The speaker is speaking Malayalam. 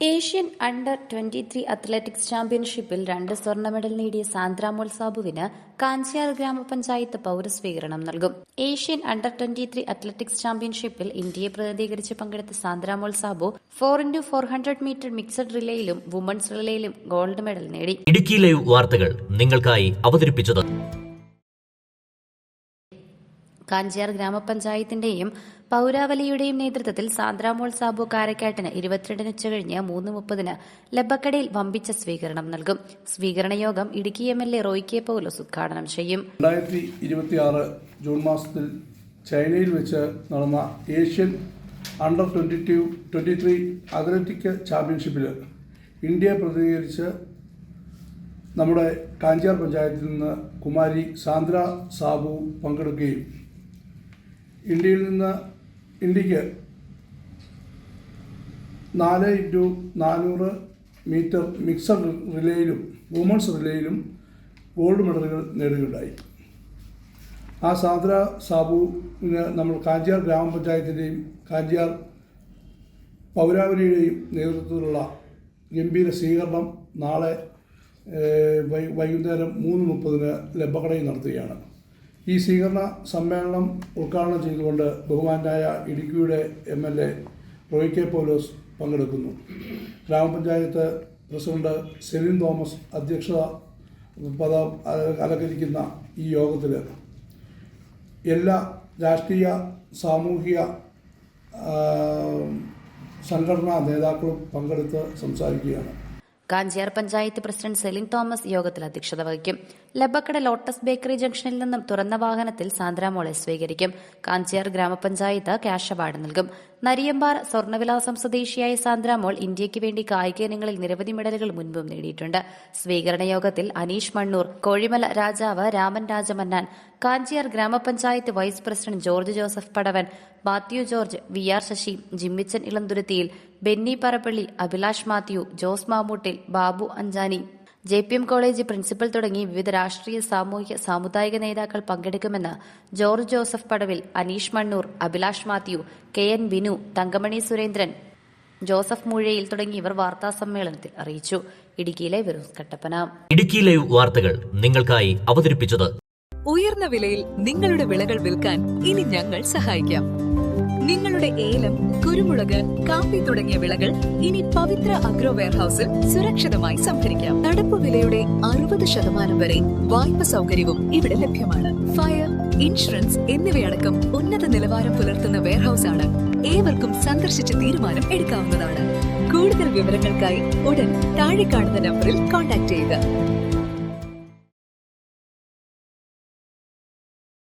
ഏഷ്യൻ അണ്ടർ 23 അത്ലറ്റിക്സ് ചാമ്പ്യൻഷിപ്പിൽ 2 സ്വർണ്ണ മെഡൽ നേടിയ സാന്ദ്ര മോൾസാബുവിന് കാഞ്ചിയാർ ഗ്രാമപഞ്ചായത്ത് പൌരസ്വീകരണം നൽകും. ഏഷ്യൻ അണ്ടർ 23 അത്ലറ്റിക്സ് ചാമ്പ്യൻഷിപ്പിൽ ഇന്ത്യയെ പ്രതിനിധീകരിച്ച് പങ്കെടുത്ത Sandra Molsabu 4x400 metre mixed റിലേയിലും വുമൺസ് റിലേയിലും ഗോൾഡ് മെഡൽ നേടി. ഇടുക്കി ലൈവ് വാർത്തകൾ നിങ്ങൾക്കായി അവതരിപ്പിച്ചത് കാഞ്ചിയാർ ഗ്രാമപഞ്ചായത്തിന്റെയും പൌരാവലിയുടെയും നേതൃത്വത്തിൽ സാന്ദ്ര മോൾസാബു കാരക്കാട്ടിന് 22 ഉച്ചകഴിഞ്ഞ് 3:30 ലബക്കടയിൽ വമ്പിച്ച സ്വീകരണം നൽകും. സ്വീകരണ യോഗം ഇടുക്കി എംഎൽഎ റോയ് കെ പൗലോസ് ഉദ്ഘാടനം ചെയ്യും. 2026 ജൂൺ മാസത്തിൽ ചൈനയിൽ വെച്ച് നടന്ന ഏഷ്യൻ അണ്ടർ 23 അത്ലറ്റിക് ചാമ്പ്യൻഷിപ്പിൽ ഇന്ത്യയെ പ്രതിനിധീകരിച്ച് നമ്മുടെ കാഞ്ചിയാർ പഞ്ചായത്തിൽ നിന്ന് കുമാരി സാന്ദ്ര സാബു പങ്കെടുക്കുകയും ഇന്ത്യക്ക് 4x400 മീറ്റർ മിക്സഡ് റിലേയിലും വുമൺസ് റിലേയിലും ഗോൾഡ് മെഡലുകൾ നേടുകയുണ്ടായി. ആ സാന്ദ്ര സാബുവിന് നമ്മൾ കാഞ്ചിയാർ ഗ്രാമപഞ്ചായത്തിൻ്റെയും കാഞ്ചിയാർ പൗരാവലിയുടെയും നേതൃത്വത്തിലുള്ള ഗംഭീര സ്വീകരണം നാളെ വൈകുന്നേരം 3:30 ലബക്കടയിൽ നടത്തുകയാണ്. ഈ സ്വീകരണ സമ്മേളനം ഉദ്ഘാടനം ചെയ്തുകൊണ്ട് ബഹുമാനായ ഇടുക്കിയുടെ എംഎൽഎ റോയ് കെ പൗലോസ് പങ്കെടുക്കുന്നു. ഗ്രാമപഞ്ചായത്ത് പ്രസിഡന്റ് സെലിൻ തോമസ് അധ്യക്ഷത പദം അലങ്കരിക്കുന്ന ഈ യോഗത്തിൽ എല്ലാ രാഷ്ട്രീയ സാമൂഹിക സംഘടനാ നേതാക്കളും പങ്കെടുത്ത് സംസാരിക്കുകയാണ്. കാഞ്ചിയാർ പഞ്ചായത്ത് പ്രസിഡന്റ് സെലിൻ തോമസ് യോഗത്തിൽ അധ്യക്ഷത വഹിക്കും. ലബക്കട ലോട്ടസ് ബേക്കറി ജംഗ്ഷനിൽ നിന്നും തുറന്ന വാഹനത്തിൽ സാന്ദ്ര മോളെ സ്വീകരിക്കും. കാഞ്ചിയാർ ഗ്രാമപഞ്ചായത്ത് ക്യാഷ് അവാർഡ് നൽകും. നരിയമ്പാറ സ്വർണ്ണവിലാസം സ്വദേശിയായ സാന്ദ്ര മോൾ ഇന്ത്യയ്ക്ക് വേണ്ടി കായിക ഇനങ്ങളിൽ നിരവധി മെഡലുകൾ മുൻപും നേടിയിട്ടുണ്ട്. സ്വീകരണ യോഗത്തിൽ അനീഷ് മണ്ണൂർ, കോഴിമല രാജാവ് രാമൻ രാജമന്നാൻ, കാഞ്ചിയാർ ഗ്രാമപഞ്ചായത്ത് vice president George Joseph Padavan, Mathew George, V R. Sasi, Jimmichan Elanthuruthiyil, Benny Parappally, Abhilash Mathew, Jose Mamoottil, Babu Anchani, JPM college principal തുടങ്ങി വിവിധ രാഷ്ട്രീയ സാമൂഹിക സാമുദായിക നേതാക്കൾ പങ്കെടുക്കുമെന്ന് ജോർജ് ജോസഫ് പടവിൽ, അനീഷ് മണ്ണൂർ, അഭിലാഷ് മാത്യു, KN ബിനു, തങ്കമണി സുരേന്ദ്രൻ, ജോസഫ് മൂഴയിൽ തുടങ്ങിയവർ വാർത്താസമ്മേളനത്തിൽ അറിയിച്ചു. ഇടുക്കി ലൈവ് കട്ടപ്പന. ഇടുക്കി ലൈവ് വാർത്തകൾ നിങ്ങൾക്കായി അവതരിപ്പിച്ചത് ഉയർന്ന വിലയിൽ നിങ്ങളുടെ വിളകൾ വിൽക്കാൻ ഇനി ഞങ്ങൾ സഹായിക്കാം. നിങ്ങളുടെ ഏലം, കുരുമുളക്, കാപ്പി തുടങ്ങിയ വിളകൾ ഇനി പവിത്ര അഗ്രോ വെയർഹൌസിൽ സുരക്ഷിതമായി സംഭരിക്കാം. നടപ്പ് വിലയുടെ 60% വരെ വായ്പ സൗകര്യവും ഇവിടെ ലഭ്യമാണ്. ഫയർ, ഇൻഷുറൻസ് എന്നിവയടക്കം ഉന്നത നിലവാരം പുലർത്തുന്ന വെയർഹൌസ് ആണ്. ഏവർക്കും സന്ദർശിച്ച് തീരുമാനം എടുക്കാവുന്നതാണ്. കൂടുതൽ വിവരങ്ങൾക്കായി ഉടൻ താഴെ കാണുന്ന നമ്പറിൽ കോൺടാക്ട് ചെയ്യുക.